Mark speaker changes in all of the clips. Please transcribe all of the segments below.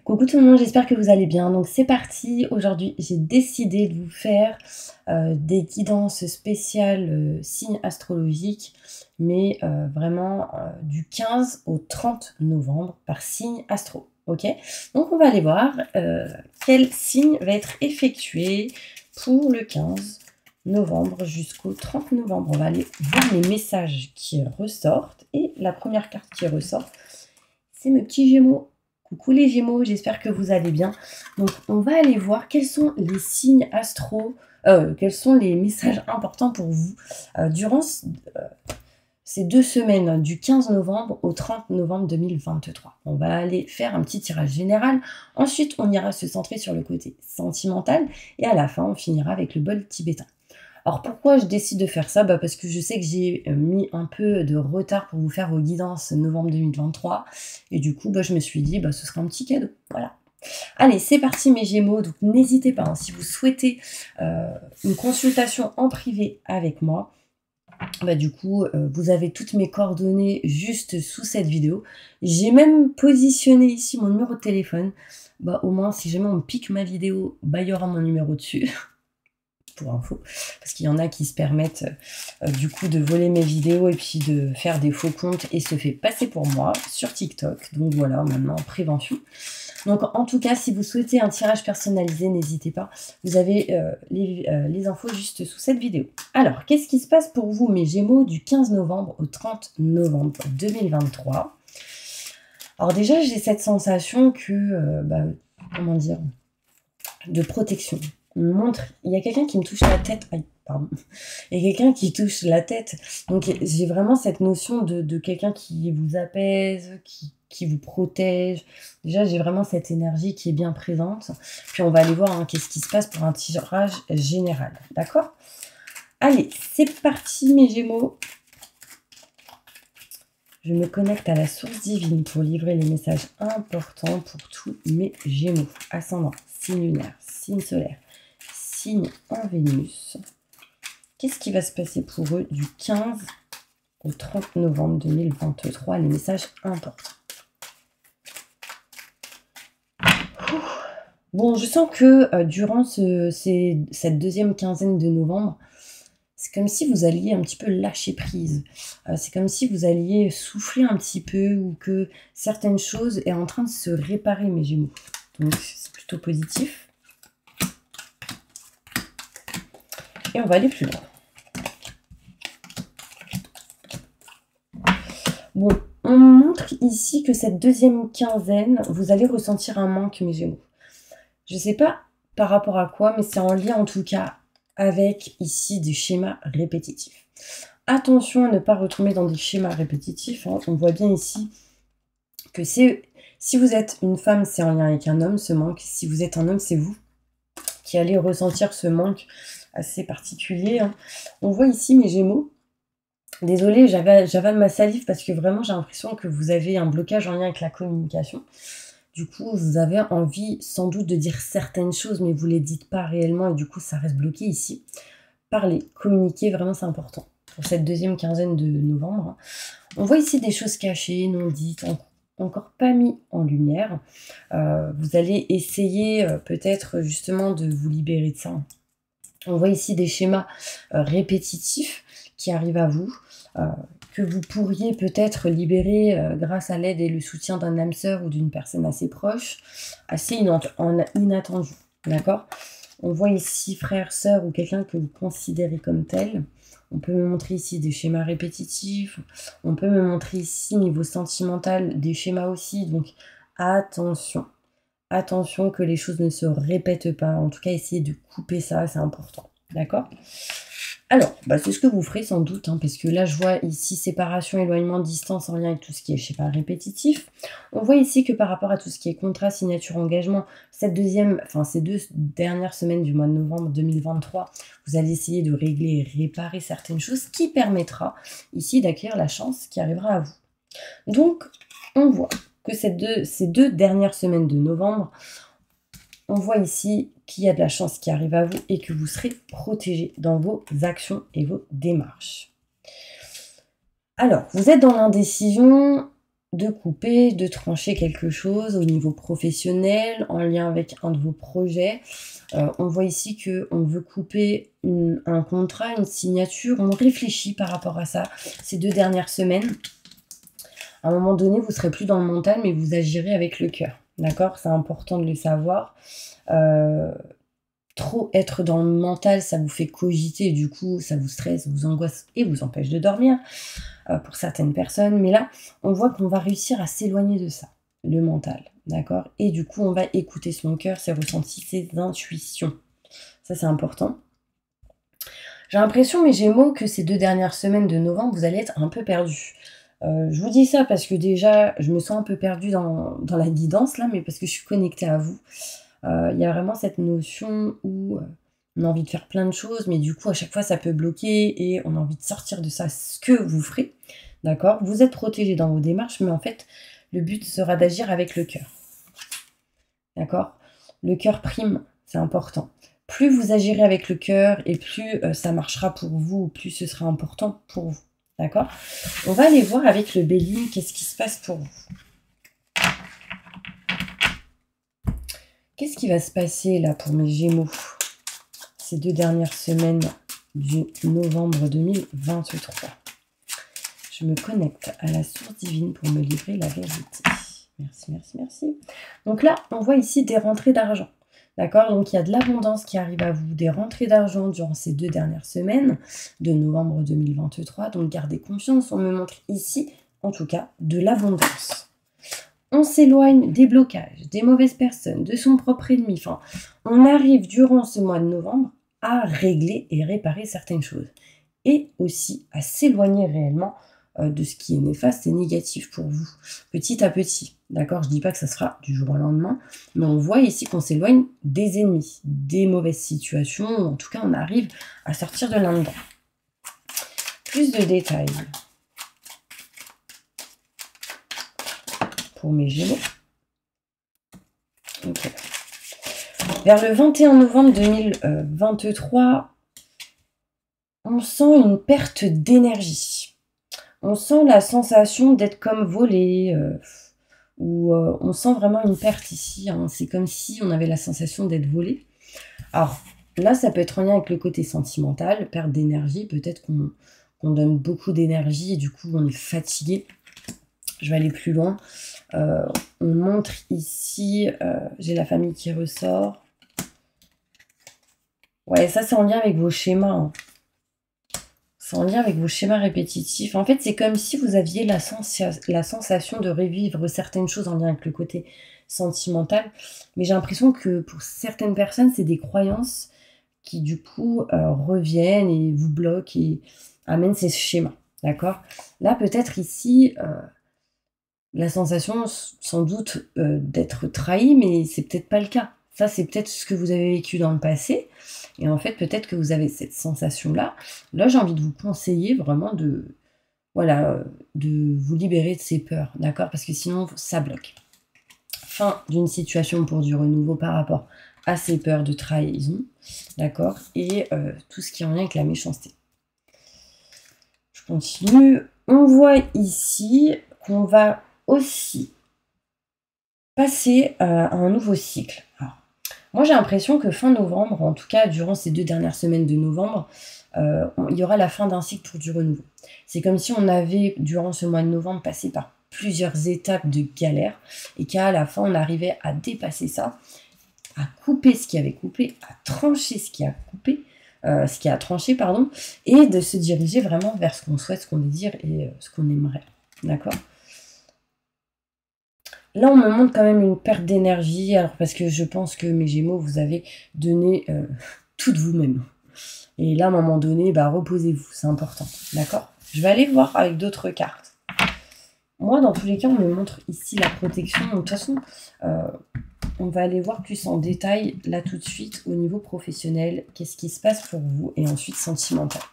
Speaker 1: Coucou tout le monde, j'espère que vous allez bien. Donc c'est parti, aujourd'hui j'ai décidé de vous faire des guidances spéciales signes astrologiques, mais vraiment du 15 au 30 novembre par signe astro. Ok, donc on va aller voir quel signe va être effectué pour le 15 novembre jusqu'au 30 novembre. On va aller voir les messages qui ressortent et la première carte qui ressort, c'est mes petits Gémeaux. Coucou les Gémeaux, j'espère que vous allez bien. Donc on va aller voir quels sont les signes astro, quels sont les messages importants pour vous durant ces 2 semaines, du 15 novembre au 30 novembre 2023. On va aller faire un petit tirage général. Ensuite, on ira se centrer sur le côté sentimental. Et à la fin, on finira avec le bol tibétain. Alors pourquoi je décide de faire ça? Parce que je sais que j'ai mis un peu de retard pour vous faire vos guidances novembre 2023. Et du coup, je me suis dit, ce sera un petit cadeau. Voilà. Allez, c'est parti mes Gémeaux. Donc n'hésitez pas, si vous souhaitez une consultation en privé avec moi, du coup, vous avez toutes mes coordonnées juste sous cette vidéo. J'ai même positionné ici mon numéro de téléphone. Au moins, si jamais on me pique ma vidéo, il y aura mon numéro dessus. Pour info, parce qu'il y en a qui se permettent du coup de voler mes vidéos et puis de faire des faux comptes et se fait passer pour moi sur TikTok. Donc voilà, maintenant prévention. Donc en tout cas, si vous souhaitez un tirage personnalisé, n'hésitez pas. Vous avez les infos juste sous cette vidéo. Alors, qu'est-ce qui se passe pour vous, mes Gémeaux, du 15 novembre au 30 novembre 2023? Alors déjà, j'ai cette sensation que, comment dire, de protection. Montre, il y a quelqu'un qui me touche la tête. Aïe, pardon. Il y a quelqu'un qui touche la tête. Donc j'ai vraiment cette notion de quelqu'un qui vous apaise, qui vous protège. Déjà, j'ai vraiment cette énergie qui est bien présente. Puis on va aller voir qu'est-ce qui se passe pour un tirage général. D'accord? Allez, c'est parti mes Gémeaux. Je me connecte à la source divine pour livrer les messages importants pour tous mes Gémeaux. Ascendant, signe lunaire, signe solaire, signe en Vénus. Qu'est-ce qui va se passer pour eux du 15 au 30 novembre 2023? Les messages importants. Bon, je sens que durant cette deuxième quinzaine de novembre, c'est comme si vous alliez un petit peu lâcher prise. C'est comme si vous alliez souffler un petit peu ou que certaines choses est en train de se réparer, mes Gémeaux. Donc, c'est plutôt positif. Et on va aller plus loin. Bon, on montre ici que cette deuxième quinzaine, vous allez ressentir un manque, mes Gémeaux. Je ne sais pas par rapport à quoi, mais c'est en lien en tout cas avec ici des schémas répétitifs. Attention à ne pas retomber dans des schémas répétitifs. On voit bien ici que si vous êtes une femme, c'est en lien avec un homme, ce manque. Si vous êtes un homme, c'est vous qui allez ressentir ce manque assez particulier. On voit ici mes Gémeaux. Désolée, j'avale ma salive parce que vraiment j'ai l'impression que vous avez un blocage en lien avec la communication. Du coup, vous avez envie sans doute de dire certaines choses, mais vous ne les dites pas réellement et du coup, ça reste bloqué ici. Parler, communiquer, vraiment c'est important pour cette deuxième quinzaine de novembre. On voit ici des choses cachées, non dites, encore pas mis en lumière. Vous allez essayer peut-être justement de vous libérer de ça. On voit ici des schémas répétitifs qui arrivent à vous, que vous pourriez peut-être libérer grâce à l'aide et le soutien d'un âme sœur ou d'une personne assez proche, assez inattendu. D'accord? On voit ici frère, sœur ou quelqu'un que vous considérez comme tel. On peut me montrer ici des schémas répétitifs. On peut me montrer ici, niveau sentimental, des schémas aussi. Donc, attention. Attention que les choses ne se répètent pas. En tout cas, essayez de couper ça, c'est important. D'accord? Alors, c'est ce que vous ferez sans doute, parce que là, je vois ici séparation, éloignement, distance en lien avec tout ce qui est, répétitif. On voit ici que par rapport à tout ce qui est contrat, signature, engagement, ces 2 dernières semaines du mois de novembre 2023, vous allez essayer de régler et réparer certaines choses qui permettra ici d'acquérir la chance qui arrivera à vous. Donc, on voit que ces 2 dernières semaines de novembre, on voit ici qu'il y a de la chance qui arrive à vous et que vous serez protégé dans vos actions et vos démarches. Alors, vous êtes dans l'indécision. de couper, de trancher quelque chose au niveau professionnel, en lien avec un de vos projets. On voit ici qu'on veut couper un contrat, une signature. On réfléchit par rapport à ça ces 2 dernières semaines. À un moment donné, vous ne serez plus dans le mental, mais vous agirez avec le cœur. D'accord? C'est important de le savoir. Trop être dans le mental, ça vous fait cogiter, du coup, ça vous stresse, vous angoisse et vous empêche de dormir, pour certaines personnes. Mais là, on voit qu'on va réussir à s'éloigner de ça, le mental, d'accord? Et du coup, on va écouter son cœur, ses ressentis, ses intuitions. Ça, c'est important. J'ai l'impression, mes Gémeaux, que ces 2 dernières semaines de novembre, vous allez être un peu perdus. Je vous dis ça parce que déjà, je me sens un peu perdue dans la guidance, là, mais parce que je suis connectée à vous. Il y a vraiment cette notion où on a envie de faire plein de choses, mais du coup, à chaque fois, ça peut bloquer et on a envie de sortir de ça, ce que vous ferez. D'accord? Vous êtes protégé dans vos démarches, mais en fait, le but sera d'agir avec le cœur. D'accord? Le cœur prime, c'est important. Plus vous agirez avec le cœur et plus ça marchera pour vous, plus ce sera important pour vous. D'accord? On va aller voir avec le Bélier, qu'est-ce qui se passe pour vous. Qu'est-ce qui va se passer là pour mes Gémeaux ces 2 dernières semaines du novembre 2023? Je me connecte à la source divine pour me livrer la vérité. Merci, merci, merci. Donc là, on voit ici des rentrées d'argent. D'accord? Donc il y a de l'abondance qui arrive à vous, des rentrées d'argent durant ces 2 dernières semaines de novembre 2023. Donc gardez confiance, on me montre ici, en tout cas, de l'abondance. On s'éloigne des blocages, des mauvaises personnes, de son propre ennemi. Enfin, on arrive durant ce mois de novembre à régler et réparer certaines choses. Et aussi à s'éloigner réellement de ce qui est néfaste et négatif pour vous, petit à petit. D'accord? Je ne dis pas que ça sera du jour au lendemain, mais on voit ici qu'on s'éloigne des ennemis, des mauvaises situations, ou en tout cas on arrive à sortir de là-dedans. Plus de détails pour mes Gémeaux. Okay. Vers le 21 novembre 2023, on sent une perte d'énergie. On sent la sensation d'être comme volé, ou on sent vraiment une perte ici. Hein. C'est comme si on avait la sensation d'être volé. Alors là, ça peut être en lien avec le côté sentimental, perte d'énergie. Peut-être qu'on donne beaucoup d'énergie et du coup, on est fatigué. Je vais aller plus loin. On montre ici, j'ai la famille qui ressort. Ouais, ça c'est en lien avec vos schémas. Hein. C'est en lien avec vos schémas répétitifs. En fait, c'est comme si vous aviez la sensation de revivre certaines choses en lien avec le côté sentimental. Mais j'ai l'impression que pour certaines personnes, c'est des croyances qui du coup reviennent et vous bloquent et amènent ces schémas. D'accord? Là, peut-être ici... la sensation, sans doute, d'être trahi, mais c'est peut-être pas le cas. Ça, c'est peut-être ce que vous avez vécu dans le passé. Et en fait, peut-être que vous avez cette sensation-là. Là, j'ai envie de vous conseiller vraiment de vous libérer de ces peurs, d'accord? Parce que sinon, ça bloque. Fin d'une situation pour du renouveau par rapport à ces peurs de trahison, d'accord? Et tout ce qui est en lien avec la méchanceté. Je continue. On voit ici qu'on va aussi passer à un nouveau cycle. Alors, moi, j'ai l'impression que fin novembre, en tout cas durant ces 2 dernières semaines de novembre, il y aura la fin d'un cycle pour du renouveau. C'est comme si on avait, durant ce mois de novembre, passé par plusieurs étapes de galère et qu'à la fin, on arrivait à dépasser ça, à couper ce qui avait coupé, à trancher ce qui a coupé, ce qui a tranché, pardon, et de se diriger vraiment vers ce qu'on souhaite, ce qu'on désire et ce qu'on aimerait. D'accord? Là, on me montre quand même une perte d'énergie, alors parce que je pense que mes Gémeaux, vous avez donné tout de vous-même. Et là, à un moment donné, reposez-vous, c'est important, d'accord? Je vais aller voir avec d'autres cartes. Moi, dans tous les cas, on me montre ici la protection. De toute façon, on va aller voir plus en détail, là, tout de suite, au niveau professionnel. Qu'est-ce qui se passe pour vous? Et ensuite, sentimental.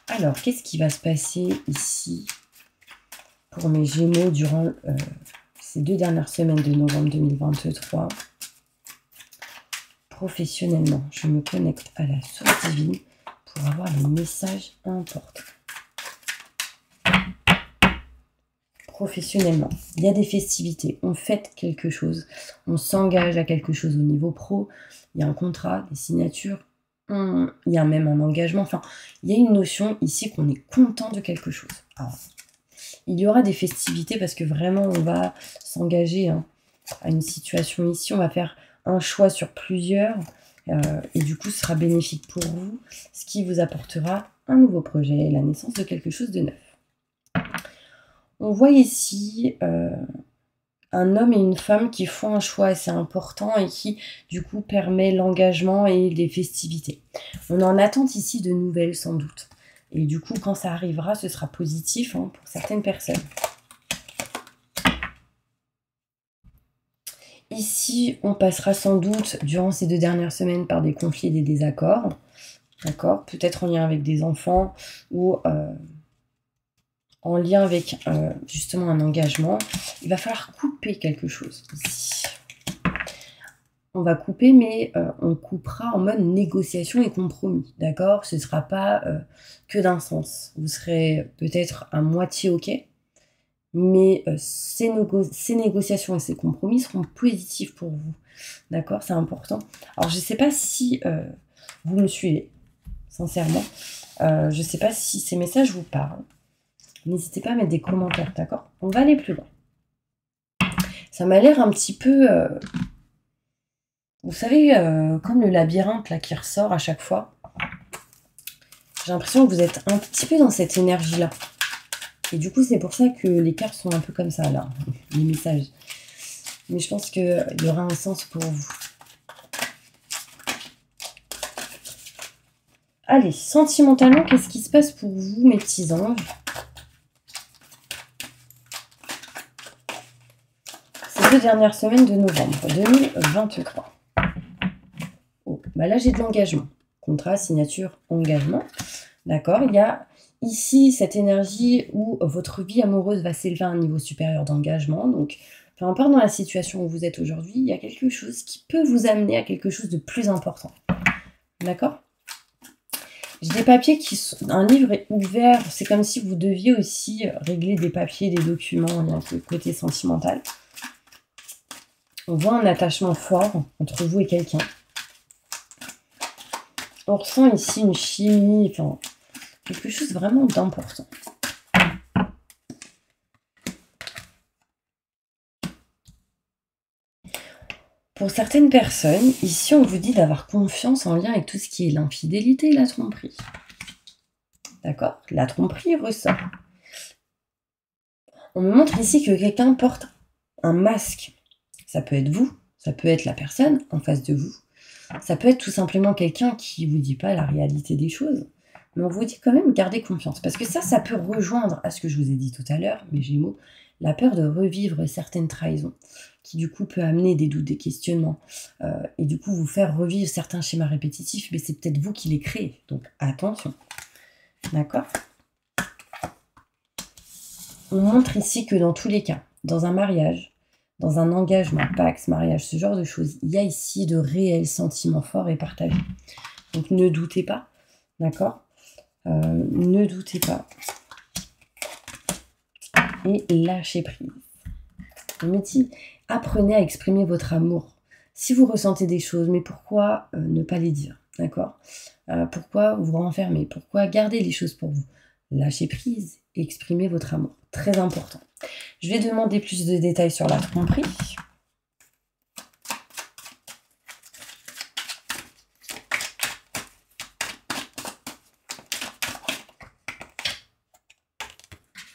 Speaker 1: Alors, qu'est-ce qui va se passer ici pour mes Gémeaux durant ces 2 dernières semaines de novembre 2023. Professionnellement, je me connecte à la source divine pour avoir les messages importants. professionnellement. Il y a des festivités, on fête quelque chose, on s'engage à quelque chose au niveau pro, il y a un contrat, des signatures, il y a même un engagement, enfin, il y a une notion ici qu'on est content de quelque chose. Alors, il y aura des festivités parce que vraiment on va s'engager à une situation ici, on va faire un choix sur plusieurs et du coup ce sera bénéfique pour vous, ce qui vous apportera un nouveau projet, la naissance de quelque chose de neuf. On voit ici un homme et une femme qui font un choix assez important et qui du coup permet l'engagement et les festivités. On est en attente ici de nouvelles sans doute. Et du coup quand ça arrivera ce sera positif pour certaines personnes. Ici, on passera sans doute, durant ces 2 dernières semaines, par des conflits et des désaccords. D'accord? Peut-être en lien avec des enfants ou en lien avec justement un engagement. Il va falloir couper quelque chose ici. On va couper, mais on coupera en mode négociation et compromis. D'accord? Ce ne sera pas que d'un sens. Vous serez peut-être à moitié OK. Mais ces négociations et ces compromis seront positifs pour vous. D'accord? C'est important. Alors, je ne sais pas si vous me suivez, sincèrement. Je ne sais pas si ces messages vous parlent. N'hésitez pas à mettre des commentaires, d'accord? On va aller plus loin. Ça m'a l'air un petit peu... vous savez, comme le labyrinthe là, qui ressort à chaque fois. J'ai l'impression que vous êtes un petit peu dans cette énergie-là. Et du coup, c'est pour ça que les cartes sont un peu comme ça, là, les messages. Mais je pense qu'il y aura un sens pour vous. Allez, sentimentalement, qu'est-ce qui se passe pour vous, mes petits anges? Ces 2 dernières semaines de novembre 2023. Oh, bah là, j'ai de l'engagement. Contrat, signature, engagement. D'accord? Il y a ici cette énergie où votre vie amoureuse va s'élever à un niveau supérieur d'engagement. Donc, peu importe dans la situation où vous êtes aujourd'hui, il y a quelque chose qui peut vous amener à quelque chose de plus important. D'accord? J'ai des papiers qui sont... Un livre est ouvert. C'est comme si vous deviez aussi régler des papiers, des documents en lien avec le côté sentimental. On voit un attachement fort entre vous et quelqu'un. On ressent ici une chimie, enfin, quelque chose vraiment d'important. Pour certaines personnes, ici on vous dit d'avoir confiance en lien avec tout ce qui est l'infidélité et la tromperie. D'accord? La tromperie ressort. On me montre ici que quelqu'un porte un masque. Ça peut être vous, ça peut être la personne en face de vous. Ça peut être tout simplement quelqu'un qui ne vous dit pas la réalité des choses. Mais on vous dit quand même gardez confiance. Parce que ça peut rejoindre à ce que je vous ai dit tout à l'heure, mes Gémeaux, la peur de revivre certaines trahisons, qui du coup peut amener des doutes, des questionnements, et du coup vous faire revivre certains schémas répétitifs, mais c'est peut-être vous qui les créez. Donc attention. D'accord? On montre ici que dans tous les cas, dans un mariage, dans un engagement, pax, mariage, ce genre de choses, il y a ici de réels sentiments forts et partagés. Donc ne doutez pas, d'accord? Ne doutez pas. Et lâchez prise. On me dit, apprenez à exprimer votre amour. Si vous ressentez des choses, mais pourquoi ne pas les dire, d'accord? Pourquoi vous renfermer? Pourquoi garder les choses pour vous? Lâchez prise et exprimez votre amour. Très important. Je vais demander plus de détails sur la tromperie.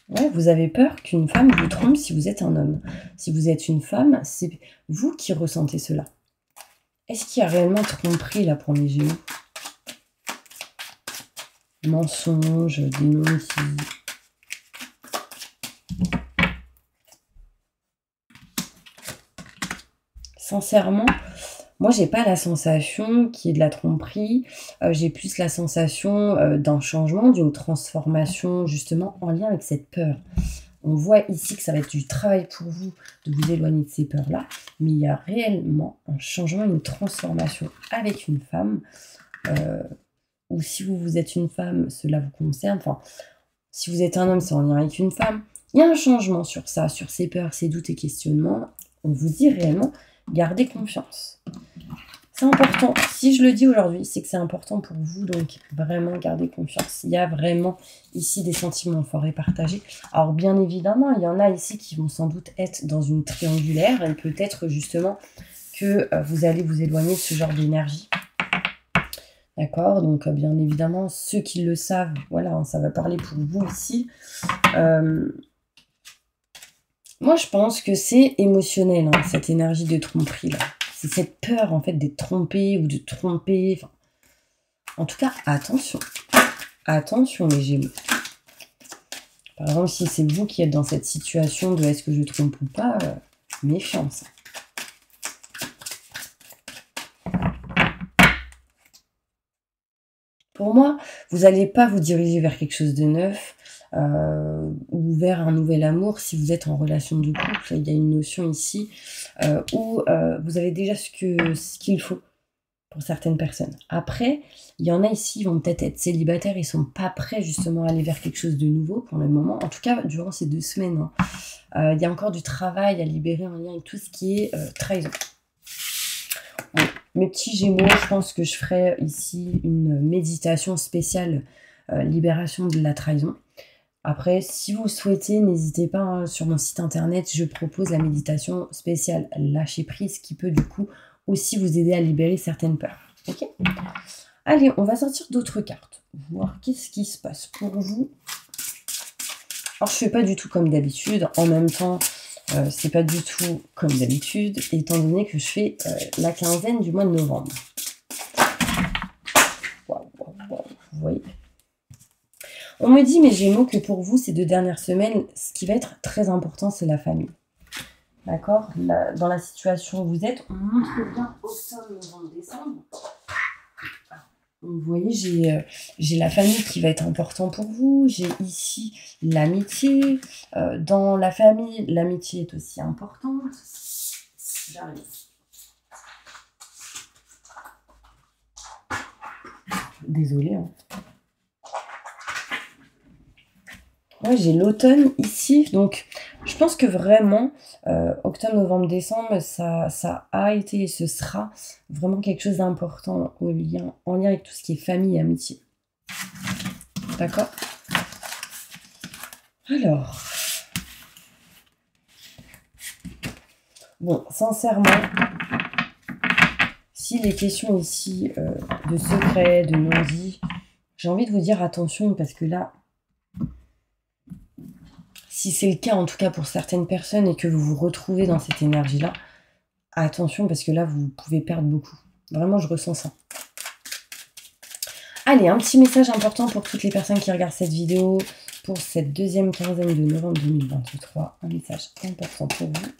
Speaker 1: Ouais, vous avez peur qu'une femme vous trompe si vous êtes un homme. Si vous êtes une femme, c'est vous qui ressentez cela. Est-ce qu'il y a réellement tromperie là pour mes Gémeaux? Mensonge, démenti. Sincèrement, moi j'ai pas la sensation qu'il y ait de la tromperie, j'ai plus la sensation d'un changement, d'une transformation justement en lien avec cette peur. On voit ici que ça va être du travail pour vous de vous éloigner de ces peurs-là, mais il y a réellement un changement, une transformation avec une femme, ou si vous êtes une femme, cela vous concerne, enfin, si vous êtes un homme, c'est en lien avec une femme. Il y a un changement sur ça, sur ces peurs, ces doutes et questionnements. On vous dit réellement, gardez confiance. C'est important. Si je le dis aujourd'hui, c'est que c'est important pour vous. Donc, vraiment, gardez confiance. Il y a vraiment ici des sentiments forts et partagés. Alors, bien évidemment, il y en a ici qui vont sans doute être dans une triangulaire. Et peut-être justement que vous allez vous éloigner de ce genre d'énergie. D'accord? Donc, bien évidemment, ceux qui le savent, voilà, ça va parler pour vous ici. Moi, je pense que c'est émotionnel, hein, cette énergie de tromperie, là. C'est cette peur, en fait, d'être trompé ou de tromper. Enfin, en tout cas, attention. Attention, les Gémeaux. Par exemple, si c'est vous qui êtes dans cette situation de est-ce que je trompe ou pas, méfiance. Pour moi, vous n'allez pas vous diriger vers quelque chose de neuf ou vers un nouvel amour si vous êtes en relation de couple. Il y a une notion ici où vous avez déjà ce qu'il faut pour certaines personnes. Après, il y en a ici, ils vont peut-être être célibataires, ils ne sont pas prêts justement à aller vers quelque chose de nouveau pour le moment. En tout cas, durant ces 2 semaines, hein. Il y a encore du travail à libérer en lien avec tout ce qui est trahison. Bon, mes petits Gémeaux, je pense que je ferai ici une méditation spéciale libération de la trahison. Après, si vous le souhaitez, n'hésitez pas, hein, sur mon site internet, je propose la méditation spéciale lâcher prise qui peut du coup aussi vous aider à libérer certaines peurs. Ok? Allez, on va sortir d'autres cartes, voir qu'est-ce qui se passe pour vous. Alors, je ne fais pas du tout comme d'habitude, en même temps, c'est pas du tout comme d'habitude, étant donné que je fais la quinzaine du mois de novembre. Waouh, waouh, waouh, vous voyez? On me dit, mes Gémeaux, que pour vous, ces 2 dernières semaines, ce qui va être très important, c'est la famille. D'accord? Dans la situation où vous êtes, on montre bien octobre, novembre, décembre. Vous voyez, j'ai la famille qui va être important pour vous. J'ai ici l'amitié. Dans la famille, l'amitié est aussi importante. J'arrive. Désolée, hein. Ouais, j'ai l'automne ici, donc je pense que vraiment, octobre, novembre, décembre, ça a été et ce sera vraiment quelque chose d'important en lien avec tout ce qui est famille et amitié. D'accord? Alors, bon, sincèrement, s'il est question ici de secrets, de non-dits, j'ai envie de vous dire attention parce que là, si c'est le cas, en tout cas pour certaines personnes, et que vous vous retrouvez dans cette énergie-là, attention parce que là, vous pouvez perdre beaucoup. Vraiment, je ressens ça. Allez, un petit message important pour toutes les personnes qui regardent cette vidéo pour cette deuxième quinzaine de novembre 2023. Un message important pour vous.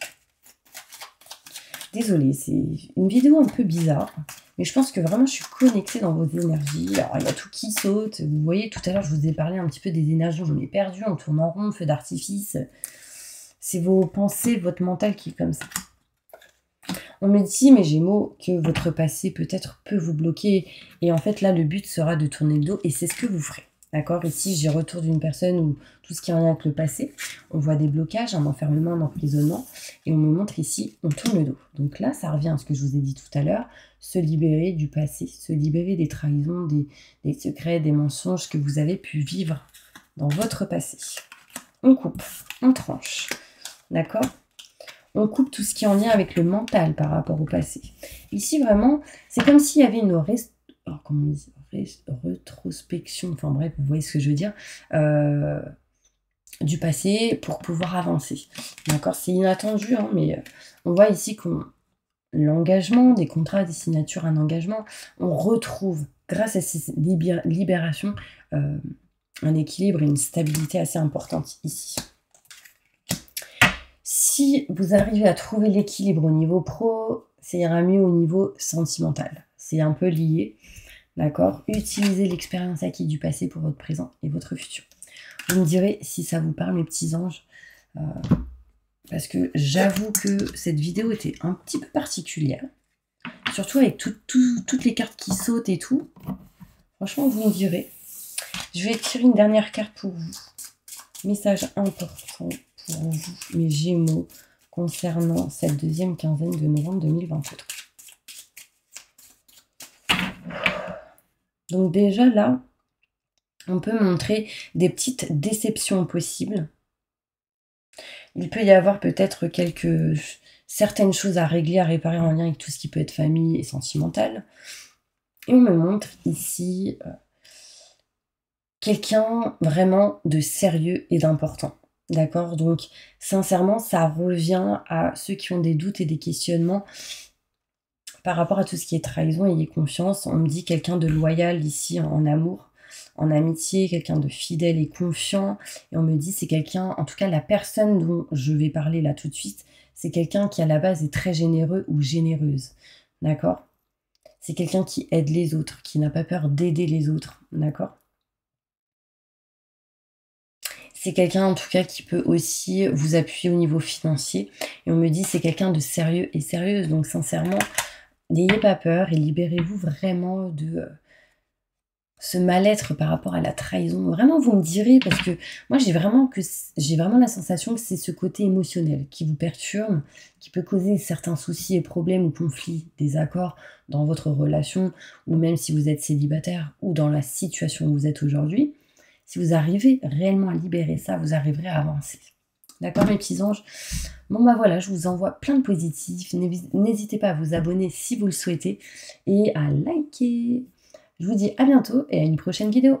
Speaker 1: Désolée, c'est une vidéo un peu bizarre, mais je pense que vraiment je suis connectée dans vos énergies. Alors, il y a tout qui saute. Vous voyez, tout à l'heure, je vous ai parlé un petit peu des énergies où je m'ai perdue, on tourne en rond, feu d'artifice. C'est vos pensées, votre mental qui est comme ça. On me dit, mes Gémeaux, que votre passé peut-être peut vous bloquer. Et en fait, là, le but sera de tourner le dos et c'est ce que vous ferez. D'accord? Ici, j'ai retour d'une personne où tout ce qui est en lien avec le passé. On voit des blocages, un enfermement, un emprisonnement. Et on me montre ici, on tourne le dos. Donc là, ça revient à ce que je vous ai dit tout à l'heure. Se libérer du passé, se libérer des trahisons, des secrets, des mensonges que vous avez pu vivre dans votre passé. On coupe, on tranche. D'accord? On coupe tout ce qui est en lien avec le mental par rapport au passé. Ici, vraiment, c'est comme s'il y avait une rétrospection, enfin bref, vous voyez ce que je veux dire, du passé pour pouvoir avancer. D'accord? C'est inattendu, hein, mais on voit ici qu'on l'engagement, des contrats, des signatures, un engagement, on retrouve, grâce à ces libérations, un équilibre et une stabilité assez importante ici. Si vous arrivez à trouver l'équilibre au niveau pro, ça ira mieux au niveau sentimental. C'est un peu lié, d'accord? Utilisez l'expérience acquise du passé pour votre présent et votre futur. Vous me direz si ça vous parle, mes petits anges, parce que j'avoue que cette vidéo était un petit peu particulière, surtout avec toutes les cartes qui sautent et tout. Franchement, vous me direz. Je vais tirer une dernière carte pour vous. Message important pour vous, mes Gémeaux, concernant cette deuxième quinzaine de novembre 2023. Donc déjà là, on peut montrer des petites déceptions possibles. Il peut y avoir peut-être certaines choses à régler, à réparer en lien avec tout ce qui peut être famille et sentimental. Et on me montre ici quelqu'un vraiment de sérieux et d'important. D'accord? Donc, sincèrement, ça revient à ceux qui ont des doutes et des questionnements par rapport à tout ce qui est trahison. Ayez confiance. On me dit quelqu'un de loyal ici en amour, en amitié, quelqu'un de fidèle et confiant. Et on me dit c'est quelqu'un, en tout cas la personne dont je vais parler là tout de suite, c'est quelqu'un qui à la base est très généreux ou généreuse. D'accord? C'est quelqu'un qui aide les autres, qui n'a pas peur d'aider les autres. D'accord? C'est quelqu'un en tout cas qui peut aussi vous appuyer au niveau financier. Et on me dit c'est quelqu'un de sérieux et sérieuse. Donc sincèrement, n'ayez pas peur et libérez-vous vraiment de ce mal-être par rapport à la trahison. Vraiment, vous me direz, parce que moi j'ai vraiment la sensation que c'est ce côté émotionnel qui vous perturbe, qui peut causer certains soucis et problèmes ou conflits, désaccords dans votre relation, ou même si vous êtes célibataire, ou dans la situation où vous êtes aujourd'hui. Si vous arrivez réellement à libérer ça, vous arriverez à avancer. D'accord, mes petits anges? Bon, bah voilà, je vous envoie plein de positifs. N'hésitez pas à vous abonner si vous le souhaitez et à liker. Je vous dis à bientôt et à une prochaine vidéo.